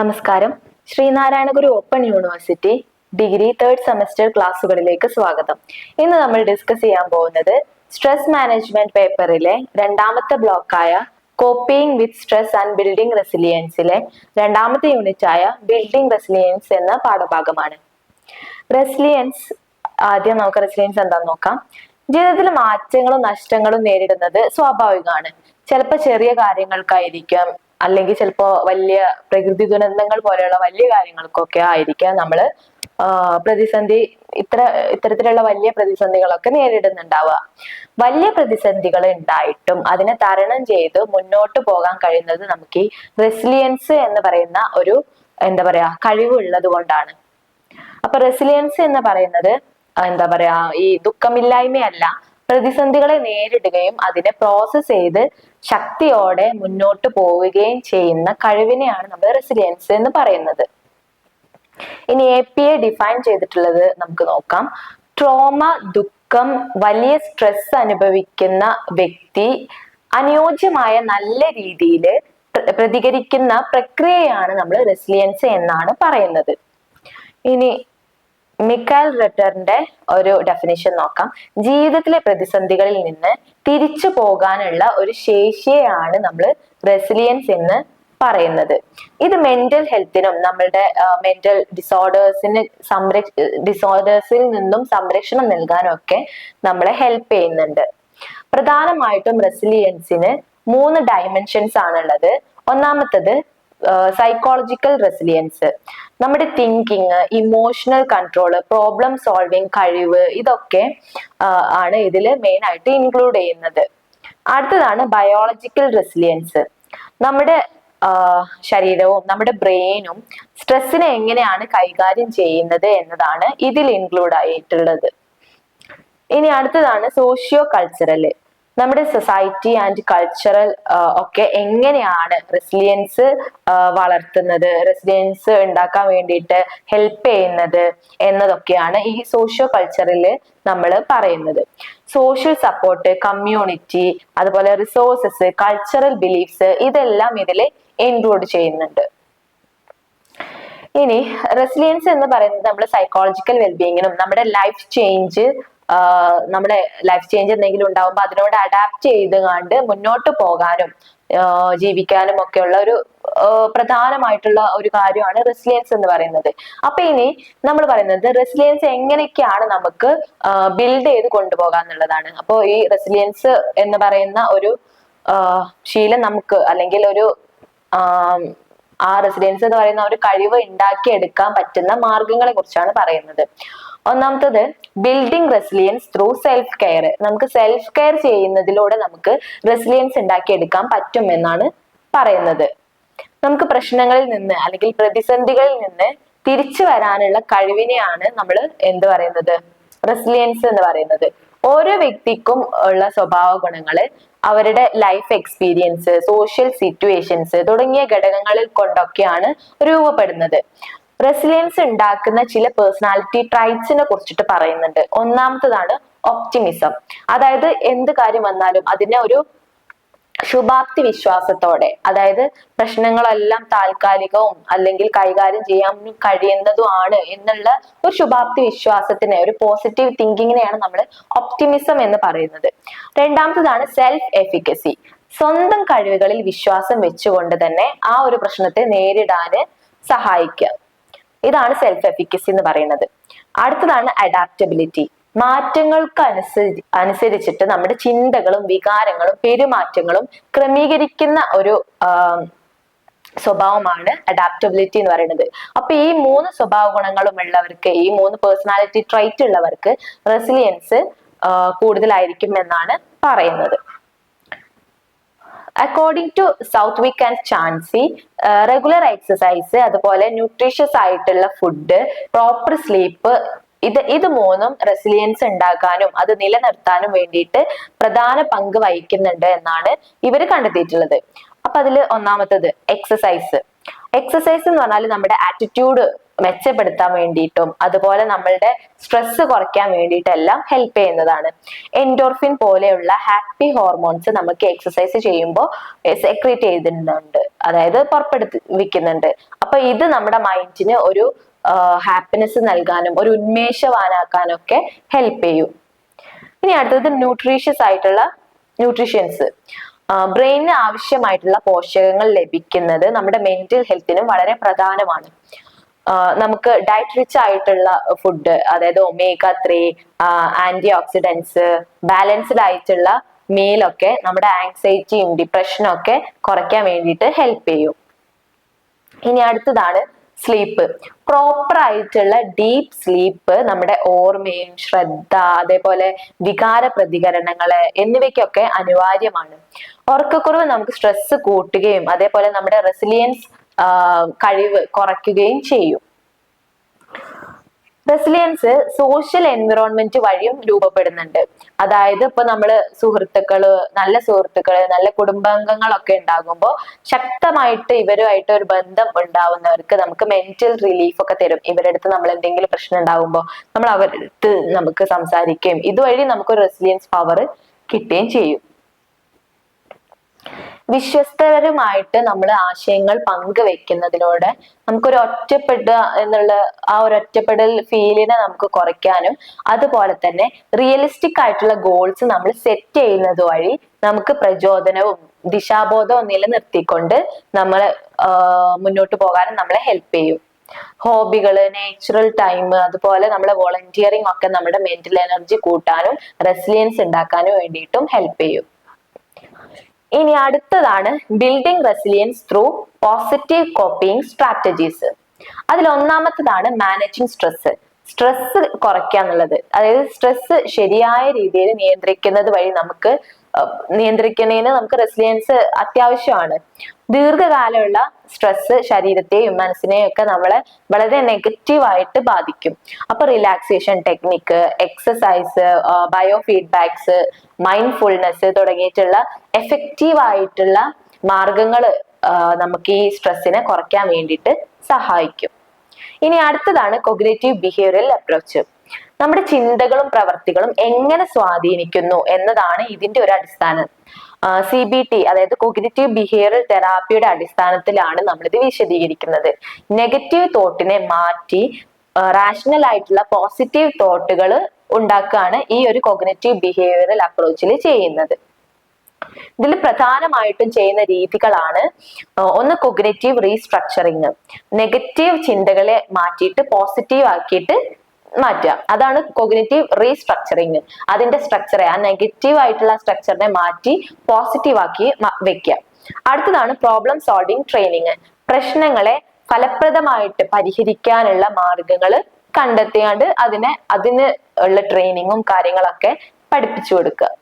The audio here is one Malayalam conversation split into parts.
നമസ്കാരം. Sreenarayana Guru open university degree 3rd semester ക്ലാസ്സുകളിലേക്ക് സ്വാഗതം. ഇന്ന് നമ്മൾ ഡിസ്കസ് ചെയ്യാൻ പോകുന്നത് സ്ട്രെസ് മാനേജ്മെന്റ് പേപ്പറിലെ രണ്ടാമത്തെ ബ്ലോക്കായ coping with stress and building റെസിലിയൻസിലെ രണ്ടാമത്തെ യൂണിറ്റ് ആയ ബിൽഡിംഗ് റെസിലിയൻസ് എന്ന പാഠഭാഗമാണ്. റെസിലിയൻസ് ആദ്യം നമുക്ക് റെസിലിയൻസ് എന്താണെന്ന് നോക്കാം. ജീവിതത്തിൽ മാറ്റങ്ങളും നഷ്ടങ്ങളും നേരിടുന്നത് സ്വാഭാവികമാണ്. ചിലപ്പോൾ ചെറിയ കാര്യങ്ങൾക്കായിരിക്കാം, അല്ലെങ്കിൽ ചിലപ്പോ വലിയ പ്രകൃതി ദുരന്തങ്ങൾ പോലെയുള്ള വലിയ കാര്യങ്ങൾക്കൊക്കെ ആയിരിക്കാം നമ്മൾ ഇത്തരത്തിലുള്ള വലിയ പ്രതിസന്ധികളൊക്കെ നേരിടുന്നുണ്ടാവുക. വലിയ പ്രതിസന്ധികൾ ഉണ്ടായിട്ടും അതിനെ തരണം ചെയ്ത് മുന്നോട്ട് പോകാൻ കഴിയുന്നത് നമുക്ക് ഈ റെസിലിയൻസ് എന്ന് പറയുന്ന ഒരു കഴിവുള്ളത് കൊണ്ടാണ്. അപ്പൊ റെസിലിയൻസ് എന്ന് പറയുന്നത് ഈ ദുഃഖമില്ലായ്മയല്ല, പ്രതിസന്ധികളെ നേരിടുകയും അതിനെ പ്രോസസ് ചെയ്ത് ശക്തിയോടെ മുന്നോട്ട് പോവുകയും ചെയ്യുന്ന കഴിവിനെയാണ് നമ്മൾ റെസിലിയൻസ് എന്ന് പറയുന്നത്. ഇനി APA ഡിഫൈൻ ചെയ്തിട്ടുള്ളത് നമുക്ക് നോക്കാം. ട്രോമ, ദുഃഖം, വലിയ സ്ട്രെസ് അനുഭവിക്കുന്ന വ്യക്തി അനുയോജ്യമായ നല്ല രീതിയിൽ പ്രതികരിക്കുന്ന പ്രക്രിയയാണ് നമ്മൾ റെസിലിയൻസ് എന്നാണ് പറയുന്നത്. ഇനി മിക്കാൽ റെറ്ററിന്റെ ഒരു ഡെഫിനിഷൻ നോക്കാം. ജീവിതത്തിലെ പ്രതിസന്ധികളിൽ നിന്ന് തിരിച്ചു പോകാനുള്ള ഒരു ശേഷിയാണ് നമ്മൾ റെസിലിയൻസ് എന്ന് പറയുന്നത്. ഇത് മെന്റൽ ഹെൽത്തിനും നമ്മളുടെ മെന്റൽ ഡിസോർഡേഴ്സിൽ നിന്നും സംരക്ഷണം നൽകാനും ഒക്കെ നമ്മളെ ഹെൽപ്പ് ചെയ്യുന്നുണ്ട്. പ്രധാനമായിട്ടും റെസിലിയൻസിന് 3 ഡയമെൻഷൻസ് ആണുള്ളത്. ഒന്നാമത്തത് സൈക്കോളജിക്കൽ റെസിലിയൻസ്. നമ്മുടെ thinking, emotional control, problem solving കഴിവ്, ഇതൊക്കെ ആണ് ഇതിൽ മെയിൻ ആയിട്ട് ഇൻക്ലൂഡ് ചെയ്യുന്നത്. അടുത്തതാണ് ബയോളജിക്കൽ റെസിലിയൻസ്. നമ്മുടെ ശരീരവും നമ്മുടെ ബ്രെയിനും സ്ട്രെസ്സിനെ എങ്ങനെയാണ് കൈകാര്യം ചെയ്യുന്നത് എന്നതാണ് ഇതിൽ ഇൻക്ലൂഡ് ആയിട്ടുള്ളത്. ഇനി അടുത്തതാണ് സോഷ്യോ കൾച്ചറൽ. നമ്മുടെ സൊസൈറ്റി ആൻഡ് കൾച്ചറൽ ഒക്കെ എങ്ങനെയാണ് റെസിലിയൻസ് വളർത്തുന്നത്, റെസിലിയൻസ് ഉണ്ടാക്കാൻ വേണ്ടിയിട്ട് ഹെൽപ്പ് ചെയ്യുന്നത് എന്നതൊക്കെയാണ് ഈ സോഷ്യോ കൾച്ചറിൽ നമ്മൾ പറയുന്നത്. സോഷ്യൽ സപ്പോർട്ട്, കമ്മ്യൂണിറ്റി, അതുപോലെ റിസോഴ്സസ്, കൾച്ചറൽ ബിലീഫ്സ്, ഇതെല്ലാം ഇതിൽ ഇൻക്ലൂഡ് ചെയ്യുന്നുണ്ട്. ഇനി റെസിലിയൻസ് എന്ന് പറയുന്നത് നമ്മുടെ സൈക്കോളജിക്കൽ വെൽബീയിങ്ങിനും നമ്മുടെ ലൈഫ് ചേഞ്ച് എന്തെങ്കിലും ഉണ്ടാവുമ്പോൾ അതിനോട് അഡാപ്റ്റ് ചെയ്തുകൊണ്ട് മുന്നോട്ട് പോകാനും ജീവിക്കാനും ഒക്കെയുള്ള ഒരു പ്രധാനമായിട്ടുള്ള ഒരു കാര്യമാണ് റെസിലിയൻസ് എന്ന് പറയുന്നത്. അപ്പൊ ഇനി നമ്മൾ പറയുന്നത് റെസിലിയൻസ് എങ്ങനെയൊക്കെയാണ് നമുക്ക് ബിൽഡ് ചെയ്ത് കൊണ്ടുപോകാന്നുള്ളതാണ്. അപ്പോൾ ഈ റെസിലിയൻസ് എന്ന് പറയുന്ന ഒരു ശീലം നമുക്ക്, അല്ലെങ്കിൽ ഒരു റെസിലിയൻസ് എന്ന് പറയുന്ന ഒരു കഴിവ് ഉണ്ടാക്കിയെടുക്കാൻ പറ്റുന്ന മാർഗങ്ങളെ കുറിച്ചാണ് പറയുന്നത്. ഒന്നാമത്തത് building resilience through self care. നമുക്ക് സെൽഫ് കെയർ ചെയ്യുന്നതിലൂടെ നമുക്ക് റെസിലിയൻസ് ഉണ്ടാക്കിയെടുക്കാൻ പറ്റും എന്നാണ് പറയുന്നത്. നമുക്ക് പ്രശ്നങ്ങളിൽ നിന്ന് അല്ലെങ്കിൽ പ്രതിസന്ധികളിൽ നിന്ന് തിരിച്ചു വരാനുള്ള കഴിവിനെയാണ് നമ്മൾ റെസിലിയൻസ് എന്ന് പറയുന്നത്. ഓരോ വ്യക്തിക്കും ഉള്ള സ്വഭാവ ഗുണങ്ങള്, അവരുടെ ലൈഫ് എക്സ്പീരിയൻസ്, സോഷ്യൽ സിറ്റുവേഷൻസ് തുടങ്ങിയ ഘടകങ്ങളിൽ കൊണ്ടൊക്കെയാണ് രൂപപ്പെടുന്നത്. റെസിലിയൻസ് ഉണ്ടാക്കുന്ന ചില പേഴ്സണാലിറ്റി ട്രൈറ്റ്സിനെ കുറിച്ചിട്ട് പറയുന്നുണ്ട്. ഒന്നാമത്തതാണ് ഒപ്റ്റിമിസം. അതായത് എന്ത് കാര്യം വന്നാലും അതിനെ ഒരു ശുഭാപ്തി വിശ്വാസത്തോടെ, അതായത് പ്രശ്നങ്ങളെല്ലാം താൽക്കാലികവും അല്ലെങ്കിൽ കൈകാര്യം ചെയ്യാൻ കഴിയുന്നതുമാണ് എന്നുള്ള ഒരു ശുഭാപ്തി വിശ്വാസത്തിനെ, ഒരു പോസിറ്റീവ് തിങ്കിങ്ങിനെയാണ് നമ്മൾ ഒപ്റ്റിമിസം എന്ന് പറയുന്നത്. രണ്ടാമത്തതാണ് സെൽഫ് എഫിക്കസി. സ്വന്തം കഴിവുകളിൽ വിശ്വാസം വെച്ചുകൊണ്ട് തന്നെ ആ ഒരു പ്രശ്നത്തെ നേരിടാൻ സഹായിക്കുക. ഇതാണ് സെൽഫ് എഫിക്കസി എന്ന് പറയുന്നത്. അടുത്തതാണ് അഡാപ്റ്റബിലിറ്റി. മാറ്റങ്ങൾക്ക് അനുസരിച്ചിട്ട് നമ്മുടെ ചിന്തകളും വികാരങ്ങളും പെരുമാറ്റങ്ങളും ക്രമീകരിക്കുന്ന ഒരു സ്വഭാവമാണ് അഡാപ്റ്റബിലിറ്റി എന്ന് പറയുന്നത്. അപ്പൊ ഈ 3 സ്വഭാവ ഗുണങ്ങളും ഉള്ളവർക്ക്, ഈ 3 പേഴ്സണാലിറ്റി ട്രൈറ്റ് ഉള്ളവർക്ക് റെസിലിയൻസ് കൂടുതലായിരിക്കും എന്നാണ് പറയുന്നത്. അക്കോർഡിംഗ് ടു സൗത്ത്വിക് ആൻഡ് ചാൻസി, റെഗുലർ എക്സസൈസ്, അതുപോലെ ന്യൂട്രീഷ്യസ് ആയിട്ടുള്ള ഫുഡ്, പ്രോപ്പർ സ്ലീപ്പ്, ഇത് 3ഉം റെസിലിയൻസ് ഉണ്ടാക്കാനും അത് നിലനിർത്താനും വേണ്ടിയിട്ട് പ്രധാന പങ്ക് വഹിക്കുന്നുണ്ട് എന്നാണ് ഇവർ കണ്ടെത്തിയിട്ടുള്ളത്. അപ്പൊ അതിൽ ഒന്നാമത്തത് എക്സസൈസ്. എക്സസൈസ് എന്ന് പറഞ്ഞാൽ നമ്മുടെ ആറ്റിറ്റ്യൂഡ് മെച്ചപ്പെടുത്താൻ വേണ്ടിയിട്ടും അതുപോലെ നമ്മളുടെ സ്ട്രെസ് കുറയ്ക്കാൻ വേണ്ടിയിട്ടെല്ലാം ഹെൽപ്പ് ചെയ്യുന്നതാണ്. എൻഡോർഫിൻ പോലെയുള്ള ഹാപ്പി ഹോർമോൺസ് നമുക്ക് എക്സസൈസ് ചെയ്യുമ്പോൾ സെക്രീറ്റ് ചെയ്തിട്ടുണ്ട്, അതായത് പുറപ്പെടുവിക്കുന്നുണ്ട്. അപ്പൊ അപ്പൊ ഇത് നമ്മുടെ മൈൻഡിന് ഒരു ഹാപ്പിനെസ് നൽകാനും ഒരു ഉന്മേഷവാനാക്കാനും ഒക്കെ ഹെൽപ്പ് ചെയ്യും. ഇനി അടുത്തത് ന്യൂട്രീഷ്യസ് ആയിട്ടുള്ള ന്യൂട്രീഷ്യൻസ്. ബ്രെയിനിന് ആവശ്യമായിട്ടുള്ള പോഷകങ്ങൾ ലഭിക്കുന്നത് നമ്മുടെ മെന്റൽ ഹെൽത്തിനും വളരെ പ്രധാനമാണ്. നമുക്ക് ഡയറ്റ് റിച്ച് ആയിട്ടുള്ള ഫുഡ്, അതായത് ഒമേഗ 3, ആന്റി ഓക്സിഡൻസ്, ബാലൻസ്ഡ് ആയിട്ടുള്ള മീലൊക്കെ നമ്മുടെ ആങ്സൈറ്റിയും ഡിപ്രഷനും ഒക്കെ കുറയ്ക്കാൻ വേണ്ടിയിട്ട് ഹെൽപ്പ് ചെയ്യും. ഇനി അടുത്തതാണ് സ്ലീപ്പ്. പ്രോപ്പർ ആയിട്ടുള്ള ഡീപ്പ് സ്ലീപ്പ് നമ്മുടെ ഓർമ്മയും ശ്രദ്ധ, അതേപോലെ വികാര പ്രതികരണങ്ങള് എന്നിവയ്ക്കൊക്കെ അനിവാര്യമാണ്. ഉറക്കക്കുറവ് നമുക്ക് സ്ട്രെസ് കൂട്ടുകയും അതേപോലെ നമ്മുടെ റെസിലിയൻസ് കഴിവ് കുറയ്ക്കുകയും ചെയ്യും. റെസിലിയൻസ് സോഷ്യൽ എൻവിറോൺമെന്റ് വഴിയും രൂപപ്പെടുന്നുണ്ട്. അതായത് ഇപ്പൊ നമ്മള് നല്ല സുഹൃത്തുക്കള്, നല്ല കുടുംബാംഗങ്ങളൊക്കെ ഉണ്ടാകുമ്പോൾ ശക്തമായിട്ട് ഇവരുമായിട്ട് ഒരു ബന്ധം ഉണ്ടാവുന്നവർക്ക് നമുക്ക് മെന്റൽ റിലീഫ് ഒക്കെ തരും. ഇവരുടെ അടുത്ത് നമ്മൾ എന്തെങ്കിലും പ്രശ്നം ഉണ്ടാകുമ്പോൾ നമ്മൾ അവരുടെ അടുത്ത് നമുക്ക് സംസാരിക്കുകയും ഇതുവഴി നമുക്ക് റെസിലിയൻസ് പവർ കിട്ടുകയും ചെയ്യും. വിശ്വസ്തരുമായിട്ട് നമ്മൾ ആശയങ്ങൾ പങ്കുവെക്കുന്നതിലൂടെ നമുക്കൊരു ഒറ്റപ്പെടുക എന്നുള്ള ആ ഒരു ഒറ്റപ്പെടൽ ഫീലിനെ നമുക്ക് കുറയ്ക്കാനും അതുപോലെ തന്നെ റിയലിസ്റ്റിക് ആയിട്ടുള്ള ഗോൾസ് നമ്മൾ സെറ്റ് ചെയ്യുന്നത് വഴി നമുക്ക് പ്രചോദനവും ദിശാബോധവും നിലനിർത്തിക്കൊണ്ട് നമ്മൾ മുന്നോട്ട് പോകാനും നമ്മളെ ഹെൽപ്പ് ചെയ്യും. ഹോബികള്, നാച്ചുറൽ ടൈം, അതുപോലെ നമ്മളെ വോളണ്ടിയറിംഗ് ഒക്കെ നമ്മുടെ മെന്റൽ എനർജി കൂട്ടാനും റെസിലിയൻസ് ഉണ്ടാക്കാനും വേണ്ടിയിട്ടും ഹെൽപ്പ് ചെയ്യും. ഇനി അടുത്തതാണ് building resilience through positive coping strategies. അതിൽ ഒന്നാമത്തതാണ് മാനേജിങ് സ്ട്രെസ്. സ്ട്രെസ് കുറയ്ക്കുക എന്നുള്ളത്, അതായത് സ്ട്രെസ് ശരിയായ രീതിയിൽ നിയന്ത്രിക്കുന്നതിന് നമുക്ക് റെസിലിയൻസ് അത്യാവശ്യമാണ്. ദീർഘകാലമുള്ള സ്ട്രെസ് ശരീരത്തെയും മനസ്സിനെയും ഒക്കെ നമ്മളെ വളരെ നെഗറ്റീവായിട്ട് ബാധിക്കും. അപ്പൊ relaxation technique, exercise, bio feedbacks, mindfulness തുടങ്ങിയിട്ടുള്ള എഫക്റ്റീവ് ആയിട്ടുള്ള മാർഗങ്ങൾ നമുക്ക് ഈ സ്ട്രെസ്സിനെ കുറയ്ക്കാൻ വേണ്ടിയിട്ട് സഹായിക്കും. ഇനി അടുത്തതാണ് കോഗ്നിറ്റീവ് ബിഹേവിയറൽ അപ്രോച്ച്. നമ്മുടെ ചിന്തകളും പ്രവർത്തികളും എങ്ങനെ സ്വാധീനിക്കുന്നു എന്നതാണ് ഇതിന്റെ ഒരു അടിസ്ഥാനം. CBT, അതായത് കോഗ്നിറ്റീവ് ബിഹേവിയറൽ തെറാപ്പിയുടെ അടിസ്ഥാനത്തിലാണ് നമ്മളിത് വിശദീകരിക്കുന്നത്. നെഗറ്റീവ് തോട്ടിനെ മാറ്റി റാഷണൽ ആയിട്ടുള്ള പോസിറ്റീവ് തോട്ടുകൾ ഉണ്ടാക്കുകയാണ് ഈ ഒരു കോഗ്നിറ്റീവ് ബിഹേവിയറൽ അപ്രോച്ചിൽ ചെയ്യുന്നത്. ഇതിൽ പ്രധാനമായിട്ടും ചെയ്യുന്ന രീതികളാണ് ഒന്ന് കോഗ്നിറ്റീവ് റീസ്ട്രക്ചറിങ്. നെഗറ്റീവ് ചിന്തകളെ മാറ്റിയിട്ട് പോസിറ്റീവ് ആക്കിയിട്ട് മാറ്റുക, അതാണ് കോഗ്നിറ്റീവ് റീസ്ട്രക്ചറിങ്. അതിന്റെ സ്ട്രക്ചറെ, ആ നെഗറ്റീവ് ആയിട്ടുള്ള സ്ട്രക്ചറിനെ മാറ്റി പോസിറ്റീവ് ആക്കി വെക്കുക. അടുത്തതാണ് പ്രോബ്ലം സോൾവിങ് ട്രെയിനിങ്. പ്രശ്നങ്ങളെ ഫലപ്രദമായിട്ട് പരിഹരിക്കാനുള്ള മാർഗങ്ങൾ കണ്ടെത്തിയാണ്ട് അതിന് ഉള്ള ട്രെയിനിങ്ങും കാര്യങ്ങളൊക്കെ പഠിപ്പിച്ചു കൊടുക്കുക.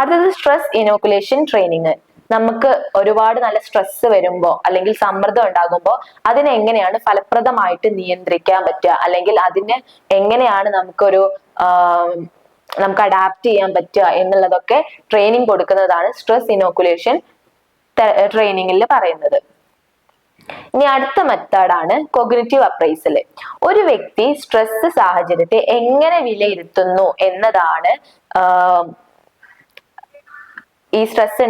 അടുത്തത് സ്ട്രെസ് ഇനോക്കുലേഷൻ ട്രെയിനിങ്. നമുക്ക് ഒരുപാട് നല്ല സ്ട്രെസ് വരുമ്പോ അല്ലെങ്കിൽ സമ്മർദ്ദം ഉണ്ടാകുമ്പോൾ അതിനെ എങ്ങനെയാണ് ഫലപ്രദമായിട്ട് നിയന്ത്രിക്കാൻ പറ്റുക, അല്ലെങ്കിൽ അതിനെ എങ്ങനെയാണ് നമുക്ക് അഡാപ്റ്റ് ചെയ്യാൻ പറ്റുക എന്നുള്ളതൊക്കെ ട്രെയിനിങ് കൊടുക്കുന്നതാണ് സ്ട്രെസ് ഇനോക്കുലേഷൻ ട്രെയിനിങ്ങിൽ പറയുന്നത്. ഇനി അടുത്ത മെത്തേഡാണ് കോഗ്നിറ്റീവ് അപ്രൈസൽ. ഒരു വ്യക്തി സ്ട്രെസ് സാഹചര്യത്തെ എങ്ങനെ വിലയിരുത്തുന്നു എന്നതാണ് ഈ സ്ട്രെസ്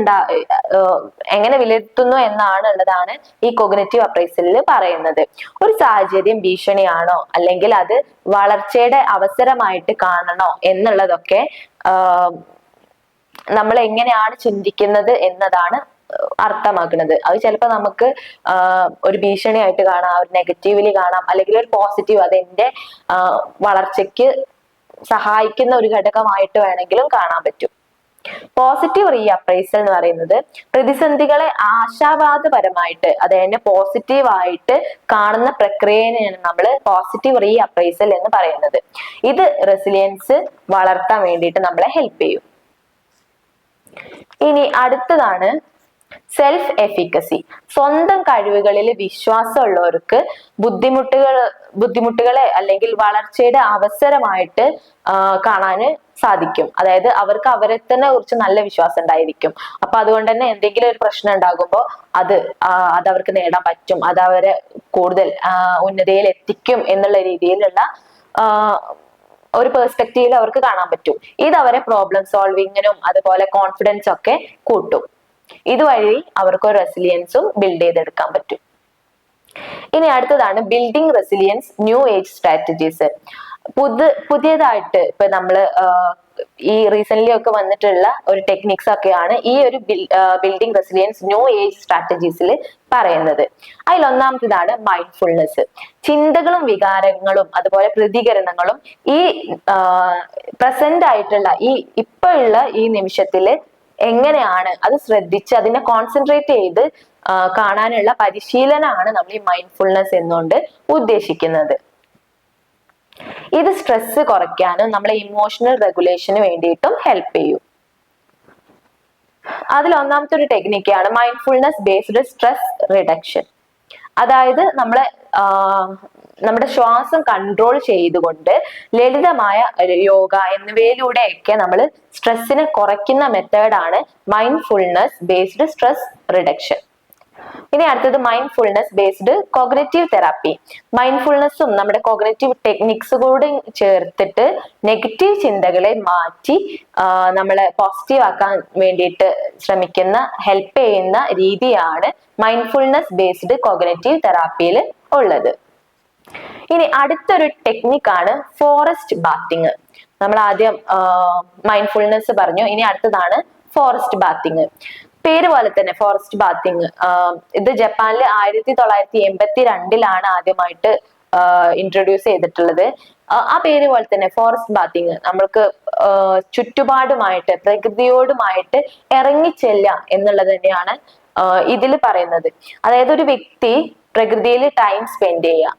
എങ്ങനെ വിലയിരുത്തുന്നു ഉള്ളതാണ് ഈ കോഗ്നിറ്റീവ് അപ്രൈസലിൽ പറയുന്നത്. ഒരു സാഹചര്യം ഭീഷണിയാണോ അല്ലെങ്കിൽ അത് വളർച്ചയുടെ അവസരമായിട്ട് കാണണോ എന്നുള്ളതൊക്കെ നമ്മൾ എങ്ങനെയാണ് ചിന്തിക്കുന്നത് എന്നതാണ് അർത്ഥമാക്കുന്നത്. അത് ചിലപ്പോൾ നമുക്ക് ഒരു ഭീഷണിയായിട്ട് കാണാം, ഒരു നെഗറ്റീവ്ലി കാണാം, അല്ലെങ്കിൽ ഒരു പോസിറ്റീവ്, അതെന്റെ വളർച്ചയ്ക്ക് സഹായിക്കുന്ന ഒരു ഘടകമായിട്ട് വേണമെങ്കിലും കാണാൻ പറ്റും. പോസിറ്റീവ് റീ അപ്രൈസൽ എന്ന് പറയുന്നത് പ്രതിസന്ധികളെ ആശാവാദപരമായിട്ട്, അതായത് പോസിറ്റീവ് ആയിട്ട് കാണുന്ന പ്രക്രിയയാണ് നമ്മൾ പോസിറ്റീവ് റീ അപ്രൈസൽ എന്ന് പറയുന്നത്. ഇത് റെസിലിയൻസ് വളർത്താൻ വേണ്ടിയിട്ട് നമ്മളെ ഹെൽപ്പ് ചെയ്യും. ഇനി അടുത്തതാണ് സെൽഫ് എഫിക്കസി. സ്വന്തം കഴിവുകളിൽ വിശ്വാസമുള്ളവർക്ക് ബുദ്ധിമുട്ടുകളെ അല്ലെങ്കിൽ വളർച്ചയുടെ അവസരമായിട്ട് കാണാൻ സാധിക്കും. അതായത് അവർക്ക് അവരെ തന്നെ കുറിച്ച് നല്ല വിശ്വാസം ഉണ്ടായിരിക്കും. അപ്പൊ അതുകൊണ്ട് തന്നെ എന്തെങ്കിലും ഒരു പ്രശ്നം ഉണ്ടാകുമ്പോൾ അതവർക്ക് നേടാൻ പറ്റും, അത് അവരെ കൂടുതൽ ഉന്നതിയിൽ എത്തിക്കും എന്നുള്ള രീതിയിലുള്ള ഒരു പെർസ്പെക്റ്റീവിൽ അവർക്ക് കാണാൻ പറ്റും. ഇത് അവരെ പ്രോബ്ലം സോൾവിങ്ങിനും അതുപോലെ കോൺഫിഡൻസ് ഒക്കെ കൂട്ടും. ഇതുവഴി അവർക്ക് റെസിലിയൻസും ബിൽഡ് ചെയ്തെടുക്കാൻ പറ്റും. ഇനി അടുത്തതാണ് building resilience new age strategies. പുതിയതായിട്ട് ഇപ്പൊ നമ്മള് ഈ റീസെന്റ് ഒക്കെ വന്നിട്ടുള്ള ഒരു ടെക്നിക്സ് ഒക്കെയാണ് ഈ ഒരു ബിൽഡിംഗ് റെസിലിയൻസ് ന്യൂ ഏജ് സ്ട്രാറ്റജീസിൽ പറയുന്നത്. അതിൽ ഒന്നാമത്തേതാണ് മൈൻഡ്ഫുൾനെസ്. ചിന്തകളും വികാരങ്ങളും അതുപോലെ പ്രതികരണങ്ങളും ഈ പ്രസന്റ് ആയിട്ടുള്ള ഇപ്പോഴുള്ള ഈ നിമിഷത്തില് എങ്ങനെയാണ് അത് ശ്രദ്ധിച്ച് അതിനെ കോൺസെൻട്രേറ്റ് ചെയ്ത് കാണാനുള്ള പരിശീലനമാണ് നമ്മൾ ഈ മൈൻഡ്ഫുൾനെസ് എന്നുകൊണ്ട് ഉദ്ദേശിക്കുന്നത്. ഇത് സ്ട്രെസ് കുറയ്ക്കാനും നമ്മളെ ഇമോഷണൽ റെഗുലേഷന് വേണ്ടിയിട്ടും ഹെൽപ്പ് ചെയ്യും. അതിൽ ഒന്നാമത്തെ ഒരു ടെക്നിക്കാണ് മൈൻഡ്ഫുൾനെസ് ബേസ്ഡ് സ്ട്രെസ് റിഡക്ഷൻ. അതായത് നമ്മുടെ ശ്വാസം കൺട്രോൾ ചെയ്തുകൊണ്ട് ലളിതമായ യോഗ എന്നിവയിലൂടെയൊക്കെ നമ്മൾ സ്ട്രെസ്സിനെ കുറയ്ക്കുന്ന മെത്തേഡാണ് മൈൻഡ്ഫുൾനെസ് ബേസ്ഡ് സ്ട്രെസ് റിഡക്ഷൻ. ഇനി അടുത്തത് മൈൻഡ്ഫുൾനെസ് ബേസ്ഡ് കോഗ്നിറ്റീവ് തെറാപ്പി. മൈൻഡ്ഫുൾനെസ്സും നമ്മുടെ കോഗ്നിറ്റീവ് ടെക്നിക്സ് കൂടി ചേർത്തിട്ട് നെഗറ്റീവ് ചിന്തകളെ മാറ്റി നമ്മളെ പോസിറ്റീവ് ആക്കാൻ വേണ്ടിയിട്ട് ശ്രമിക്കുന്ന ഹെൽപ്പ് ചെയ്യുന്ന രീതിയാണ് മൈൻഡ്ഫുൾനെസ് ബേസ്ഡ് കോഗ്നിറ്റീവ് തെറാപ്പിയിൽ ഉള്ളത്. ഇനി അടുത്തൊരു ടെക്നിക്കാണ് ഫോറസ്റ്റ് ബാത്തിങ്. നമ്മൾ ആദ്യം മൈൻഡ്ഫുൾനെസ് പറഞ്ഞു, ഇനി അടുത്തതാണ് ഫോറസ്റ്റ് ബാത്തിങ്. പേര് പോലെ തന്നെ ഫോറസ്റ്റ് ബാത്തിങ് ഇത് ജപ്പാനിൽ 1982 ആദ്യമായിട്ട് ഇൻട്രൊഡ്യൂസ് ചെയ്തിട്ടുള്ളത്. ആ പേര് പോലെ തന്നെ ഫോറസ്റ്റ് ബാത്തിങ് നമ്മൾക്ക് ചുറ്റുപാടുമായിട്ട് പ്രകൃതിയോടുമായിട്ട് ഇറങ്ങിച്ചെല്ലാം എന്നുള്ളത് തന്നെയാണ് ഇതിൽ പറയുന്നത്. അതായത് ഒരു വ്യക്തി പ്രകൃതിയിൽ ടൈം സ്പെൻഡ് ചെയ്യുക.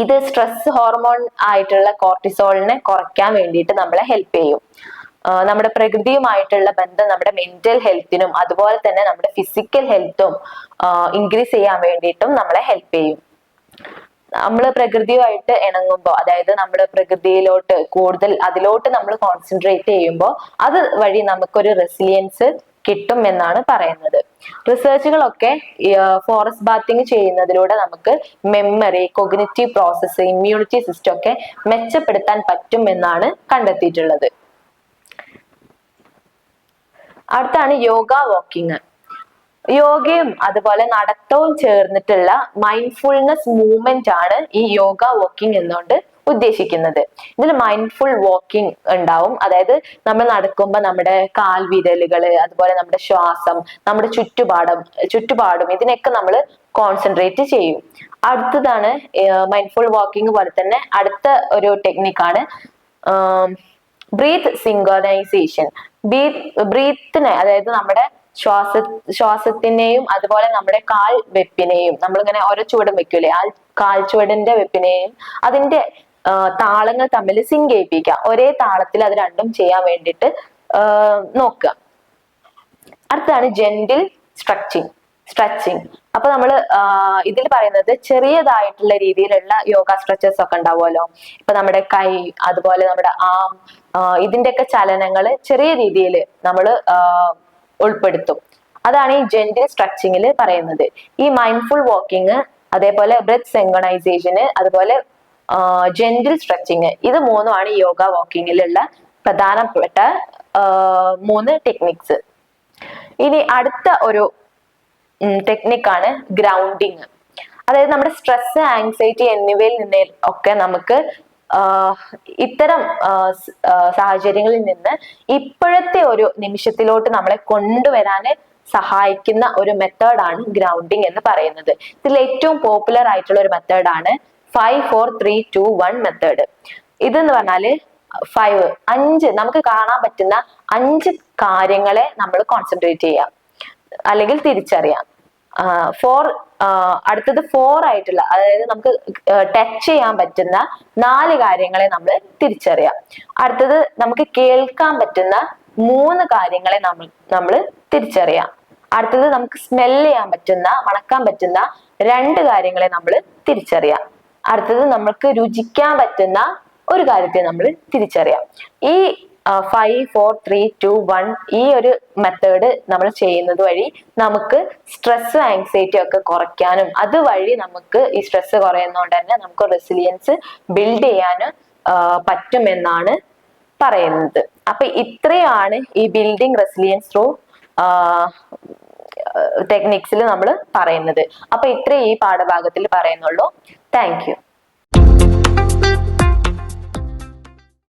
ഇത് സ്ട്രെസ് ഹോർമോൺ ആയിട്ടുള്ള കോർട്ടിസോളിനെ കുറയ്ക്കാൻ വേണ്ടിയിട്ട് നമ്മളെ ഹെൽപ്പ് ചെയ്യും. നമ്മുടെ പ്രകൃതിയുമായിട്ടുള്ള ബന്ധം നമ്മുടെ മെന്റൽ ഹെൽത്തിനും അതുപോലെ തന്നെ നമ്മുടെ ഫിസിക്കൽ ഹെൽത്തും ഇൻക്രീസ് ചെയ്യാൻ വേണ്ടിയിട്ടും നമ്മളെ ഹെൽപ്പ് ചെയ്യും. നമ്മൾ പ്രകൃതിയുമായിട്ട് ഇണങ്ങുമ്പോൾ, അതായത് നമ്മുടെ പ്രകൃതിയിലോട്ട് കൂടുതൽ അതിലോട്ട് നമ്മൾ കോൺസെൻട്രേറ്റ് ചെയ്യുമ്പോൾ അത് വഴി നമുക്കൊരു റെസിലിയൻസ് കിട്ടും എന്നാണ് പറയുന്നത്. റിസർച്ചുകളൊക്കെ ഫോറസ്റ്റ് ബാത്തിങ് ചെയ്യുന്നതിലൂടെ നമുക്ക് memory, cognitive process, immunity system ഒക്കെ മെച്ചപ്പെടുത്താൻ പറ്റും എന്നാണ് കണ്ടെത്തിയിട്ടുള്ളത്. അടുത്താണ് യോഗ വാക്കിംഗ്. യോഗയും അതുപോലെ നടത്തവും ചേർന്നിട്ടുള്ള മൈൻഡ്ഫുൾനെസ് മൂവ്മെന്റ് ആണ് ഈ യോഗ വാക്കിംഗ് എന്നുകൊണ്ട് ഉദ്ദേശിക്കുന്നത്. ഇതിൽ മൈൻഡ്ഫുൾ വാക്കിംഗ് ഉണ്ടാവും. അതായത് നമ്മൾ നടക്കുമ്പോൾ നമ്മുടെ കാൽവിരലുകള്, അതുപോലെ നമ്മുടെ ശ്വാസം, നമ്മുടെ ചുറ്റുപാടും ഇതിനൊക്കെ നമ്മൾ കോൺസെൻട്രേറ്റ് ചെയ്യും. അടുത്തതാണ് മൈൻഡ്ഫുൾ വാക്കിംഗ് പോലെ തന്നെ അടുത്ത ഒരു ടെക്നിക്കാണ് ബ്രീത്ത് സിങ്കോണൈസേഷൻ. ബ്രീത്തിനെ, അതായത് നമ്മുടെ ശ്വാസത്തിനെയും അതുപോലെ നമ്മുടെ കാൽ വെപ്പിനെയും നമ്മളിങ്ങനെ ഓരോ ചുവടും വെക്കൂലേ, ആ കാൽ ചുവടിന്റെ വെപ്പിനെയും അതിന്റെ താളങ്ങൾ തമ്മിൽ സിങ്ക് ചെയ്യിപ്പിക്കുക. ഒരേ താളത്തിൽ അത് രണ്ടും ചെയ്യാൻ വേണ്ടിയിട്ട് നോക്കുക. അടുത്താണ് ജെന്റിൽ സ്ട്രെച്ചിങ്. അപ്പൊ നമ്മൾ ഇതിൽ പറയുന്നത് ചെറിയതായിട്ടുള്ള രീതിയിലുള്ള യോഗ സ്ട്രെച്ചസ് ഒക്കെ ഉണ്ടാവുമല്ലോ. ഇപ്പൊ നമ്മുടെ കൈ, അതുപോലെ നമ്മുടെ ആം, ഇതിന്റെയൊക്കെ ചലനങ്ങൾ ചെറിയ രീതിയിൽ നമ്മൾ ഉൾപ്പെടുത്തും. അതാണ് ഈ ജെന്റിൽ സ്ട്രെച്ചിങ്ങിൽ പറയുന്നത്. ഈ മൈൻഡ്ഫുൾ വാക്കിംഗ്, അതേപോലെ ബ്രെത്ത് സിങ്കണൈസേഷന്, അതുപോലെ ജെന്റിൽ സ്ട്രെച്ചിങ്, ഇത് മൂന്നുമാണ് ഈ യോഗ വാക്കിങ്ങിലുള്ള പ്രധാനപ്പെട്ട 3 ടെക്നിക്സ്. ഇനി അടുത്ത ഒരു ടെക്നിക്കാണ് ഗ്രൗണ്ടിങ്. അതായത് നമ്മുടെ സ്ട്രെസ്, ആങ്സൈറ്റി എന്നിവയിൽ നിന്ന് ഒക്കെ നമുക്ക് ഇത്തരം സാഹചര്യങ്ങളിൽ നിന്ന് ഇപ്പോഴത്തെ ഒരു നിമിഷത്തിലോട്ട് നമ്മളെ കൊണ്ടുവരാൻ സഹായിക്കുന്ന ഒരു മെത്തേഡാണ് ഗ്രൗണ്ടിങ് എന്ന് പറയുന്നത്. ഇതിൽ ഏറ്റവും പോപ്പുലർ ആയിട്ടുള്ള ഒരു മെത്തേഡാണ് 5, 4, 3, 2, 1 മെത്തേഡ്. ഇതെന്ന് പറഞ്ഞാല് 5 നമുക്ക് കാണാൻ പറ്റുന്ന 5 കാര്യങ്ങളെ നമ്മൾ കോൺസെൻട്രേറ്റ് ചെയ്യാം അല്ലെങ്കിൽ തിരിച്ചറിയാം. അടുത്തത് 4 ആയിട്ടുള്ള, അതായത് നമുക്ക് ടച്ച് ചെയ്യാൻ പറ്റുന്ന 4 കാര്യങ്ങളെ നമ്മൾ തിരിച്ചറിയാം. അടുത്തത് നമുക്ക് കേൾക്കാൻ പറ്റുന്ന 3 കാര്യങ്ങളെ നമ്മൾ തിരിച്ചറിയാം. അടുത്തത് നമുക്ക് സ്മെൽ ചെയ്യാൻ പറ്റുന്ന, മണക്കാൻ പറ്റുന്ന 2 കാര്യങ്ങളെ നമ്മൾ തിരിച്ചറിയാം. അടുത്തത് നമുക്ക് രുചിക്കാൻ പറ്റുന്ന ഒരു കാര്യത്തെ നമ്മൾ തിരിച്ചറിയാം. ഈ 5, 4, 3, 2, 1 ഈ ഒരു മെത്തേഡ് നമ്മൾ ചെയ്യുന്നത് വഴി നമുക്ക് സ്ട്രെസ്, ആങ്സൈറ്റി ഒക്കെ കുറയ്ക്കാനും അതുവഴി നമുക്ക് ഈ സ്ട്രെസ് കുറയുന്നതുകൊണ്ട് തന്നെ നമുക്ക് റെസിലിയൻസ് ബിൽഡ് ചെയ്യാനും പറ്റുമെന്നാണ് പറയുന്നത്. അപ്പൊ ഇത്രയാണ് ഈ ബിൽഡിംഗ് റെസിലിയൻസ് ത്രൂ ടെക്നിക്സിൽ നമ്മൾ പറയുന്നത്. അപ്പൊ ഇത്രേ ഈ പാഠഭാഗത്തിൽ പറയുന്നുള്ളൂ. Thank you.